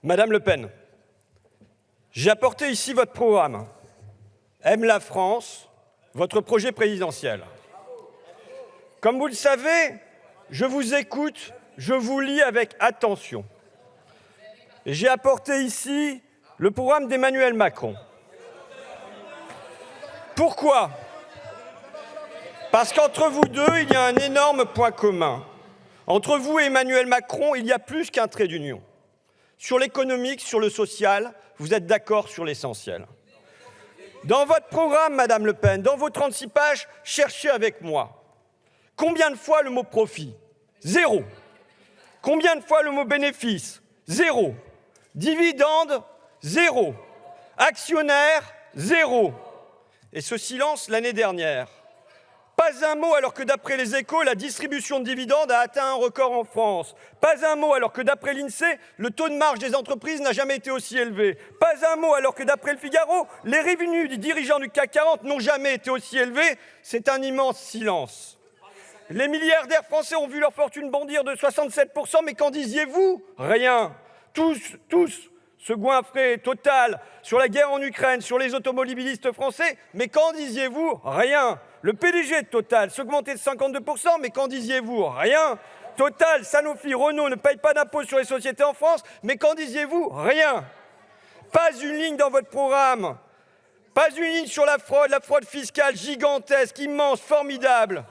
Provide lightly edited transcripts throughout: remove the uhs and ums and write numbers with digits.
Madame Le Pen, j'ai apporté ici votre programme. Aime la France, votre projet présidentiel. Comme vous le savez, je vous écoute, je vous lis avec attention. Et j'ai apporté ici le programme d'Emmanuel Macron. Pourquoi ? Parce qu'entre vous deux, il y a un énorme point commun. Entre vous et Emmanuel Macron, il y a plus qu'un trait d'union. Sur l'économique, sur le social, vous êtes d'accord sur l'essentiel. Dans votre programme, Madame Le Pen, dans vos 36 pages, cherchez avec moi. Combien de fois le mot profit ? 0. Combien de fois le mot bénéfice ? 0. Dividende ? 0. Actionnaire ? 0. Et ce silence l'année dernière. Pas un mot alors que d'après les Échos, la distribution de dividendes a atteint un record en France. Pas un mot alors que d'après l'INSEE, le taux de marge des entreprises n'a jamais été aussi élevé. Pas un mot alors que d'après le Figaro, les revenus des dirigeants du CAC 40 n'ont jamais été aussi élevés. C'est un immense silence. Les milliardaires français ont vu leur fortune bondir de 67%, mais qu'en disiez-vous ? Rien. Tous se goinfrer total sur la guerre en Ukraine, sur les automobilistes français, mais qu'en disiez-vous ? Rien. Le PDG de Total s'augmentait de 52%, mais qu'en disiez-vous ? Rien. Total, Sanofi, Renault ne payent pas d'impôts sur les sociétés en France, mais qu'en disiez-vous ? Rien. Pas une ligne dans votre programme. Pas une ligne sur la fraude fiscale gigantesque, immense, formidable.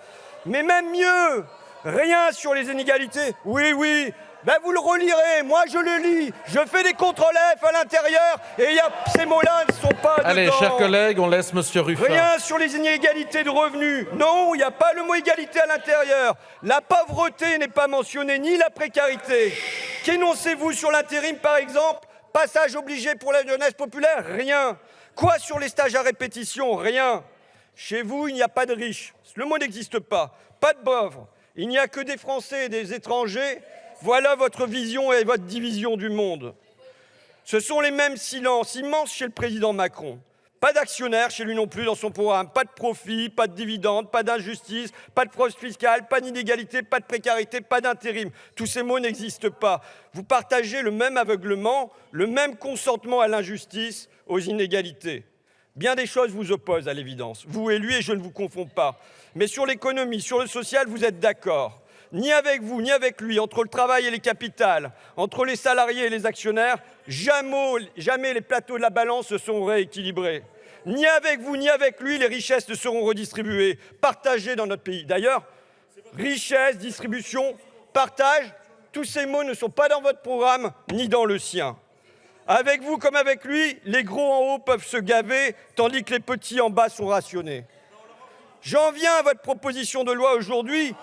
Mais même mieux, rien sur les inégalités. Oui, ben vous le relirez, moi je le lis, je fais des contrôles-F à l'intérieur et ces mots-là ne sont pas dedans. Allez, chers collègues, on laisse Monsieur Ruffin. Rien sur les inégalités de revenus. Non, il n'y a pas le mot égalité à l'intérieur. La pauvreté n'est pas mentionnée, ni la précarité. Qu'énoncez-vous sur l'intérim, par exemple ? Passage obligé pour la jeunesse populaire ? Rien. Quoi sur les stages à répétition ? Rien. Chez vous, il n'y a pas de riches. Le mot n'existe pas. Pas de pauvres. Il n'y a que des Français et des étrangers. Voilà votre vision et votre division du monde. Ce sont les mêmes silences immenses chez le président Macron. Pas d'actionnaires chez lui non plus dans son programme. Pas de profit, pas de dividendes, pas d'injustice, pas de fraude fiscale, pas d'inégalité, pas de précarité, pas d'intérim. Tous ces mots n'existent pas. Vous partagez le même aveuglement, le même consentement à l'injustice, aux inégalités. Bien des choses vous opposent à l'évidence, vous et lui, et je ne vous confonds pas. Mais sur l'économie, sur le social, vous êtes d'accord. Ni avec vous, ni avec lui, entre le travail et les capitales, entre les salariés et les actionnaires, jamais les plateaux de la balance se sont rééquilibrés. Ni avec vous, ni avec lui, les richesses ne seront redistribuées, partagées dans notre pays. D'ailleurs, richesse, distribution, partage, tous ces mots ne sont pas dans votre programme, ni dans le sien. Avec vous comme avec lui, les gros en haut peuvent se gaver, tandis que les petits en bas sont rationnés. J'en viens à votre proposition de loi aujourd'hui,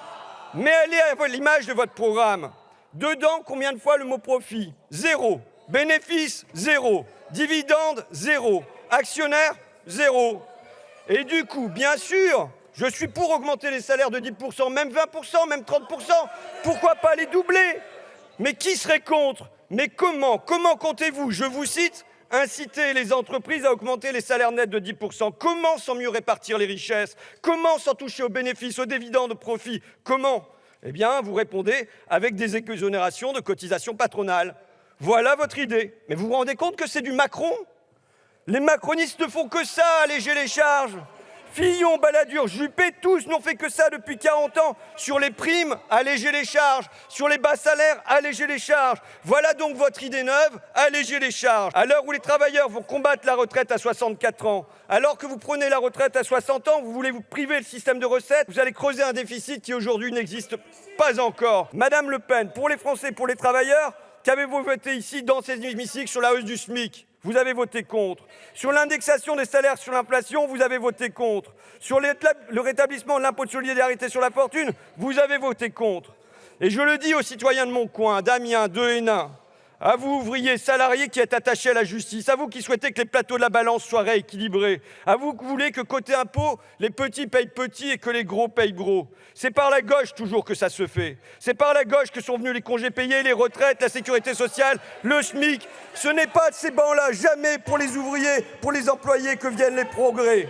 mais elle est à l'image de votre programme. Dedans, combien de fois le mot profit ? 0. Bénéfice ? 0. Dividende ? 0. Actionnaire ? 0. Et du coup, bien sûr, je suis pour augmenter les salaires de 10%, même 20%, même 30%. Pourquoi pas les doubler ? Mais qui serait contre ? Mais comment comptez-vous, je vous cite, inciter les entreprises à augmenter les salaires nets de 10% ? Comment sans mieux répartir les richesses ? Comment sans toucher aux bénéfices, aux dividendes, aux profits ? Comment ? Eh bien, vous répondez avec des exonérations de cotisations patronales. Voilà votre idée. Mais vous vous rendez compte que c'est du Macron ? Les macronistes ne font que ça, alléger les charges. Fillon, Balladur, Juppé, tous n'ont fait que ça depuis 40 ans. Sur les primes, alléger les charges. Sur les bas salaires, alléger les charges. Voilà donc votre idée neuve, alléger les charges. À l'heure où les travailleurs vont combattre la retraite à 64 ans, alors que vous prenez la retraite à 60 ans, vous voulez vous priver le système de retraite, vous allez creuser un déficit qui aujourd'hui n'existe pas encore. Madame Le Pen, pour les Français, pour les travailleurs, qu'avez-vous voté ici dans ces hémicycles sur la hausse du SMIC ? Vous avez voté contre. Sur l'indexation des salaires sur l'inflation, vous avez voté contre. Sur le rétablissement de l'impôt de solidarité sur la fortune, vous avez voté contre. Et je le dis aux citoyens de mon coin, d'Amiens, de Hénin, à vous ouvriers, salariés qui êtes attachés à la justice, à vous qui souhaitez que les plateaux de la balance soient rééquilibrés, à vous qui voulez que côté impôt, les petits payent petits et que les gros payent gros. C'est par la gauche toujours que ça se fait. C'est par la gauche que sont venus les congés payés, les retraites, la sécurité sociale, le SMIC. Ce n'est pas de ces bancs-là, jamais pour les ouvriers, pour les employés que viennent les progrès.